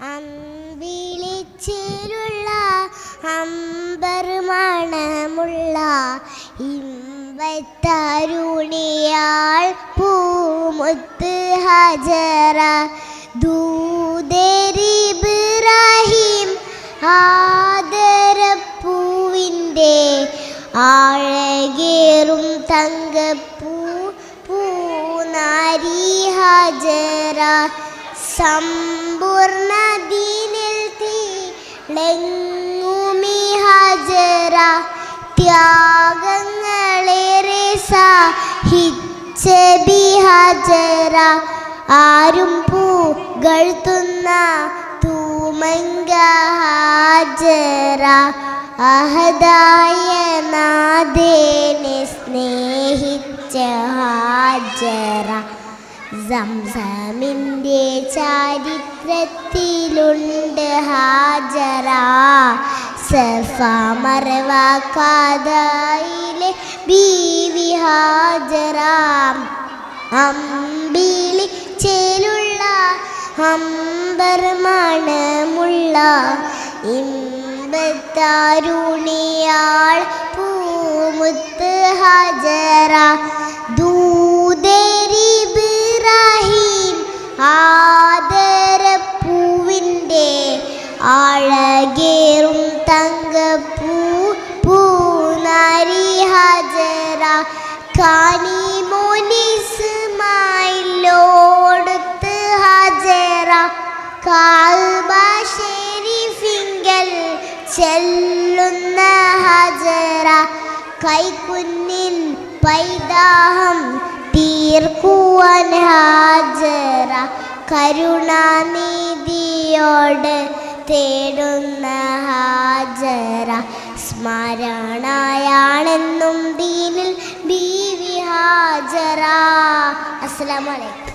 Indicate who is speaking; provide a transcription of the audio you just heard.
Speaker 1: അമ്പിളിച്ചേലുള്ള അമ്പർ മണമുള്ള ഇമ്പത്തരുണിയാൾ പൂമുത്ത് ഹജറ ദൂതരിബ്രാഹിം ആദരപ്പൂവിൻ്റെ ആഴകേറും തങ്കപ്പൂ പൂനാരി ഹജറ സമ്പൂർണ്ണ ദീനിൽ തിളങ്ങുമി ഹജറ ത്യാഗങ്ങളേറെ സഹിച്ച ബി ഹജറ ആരും പുകഴ്ത്തുന്ന തൂമങ്ക ഹജറ അഹദായ നാഥനെ സ്നേഹിച്ച ഹജറ സംസമിൻ്റെ ചരിത്രത്തിലുണ്ട് ഹാജറ സഫ മർവ കദയിലെ ബീവി ഹാജറ അമ്പിളിച്ചേലുള്ള അമ്പർ മണമുള്ള ഇമ്പത്തരുണിയാൾ പൂമുത്ത് ഹജറ ദൂതരിബ്രാഹിം ആദരപ്പൂവിൻ്റെ ആഴകേറും തങ്കപ്പൂ പൂനാരി ഹജറ കാനിമോനിസ്മായിലോടുത്ത് ഹജറ കഅബ ശരീഫിങ്കൽ ചെല്ലുന്ന ഹജറ കൈക്കുന്നിൻ പൈതാഹം തീർക്കുവാൻ ഹാജറ കരുണാനിധിയോട് തേടുന്ന ഹാജറ സ്മരണയാണെന്നും ദീനിൽ ബീവി ഹാജറ. അസ്സലാമു അലൈക്കും.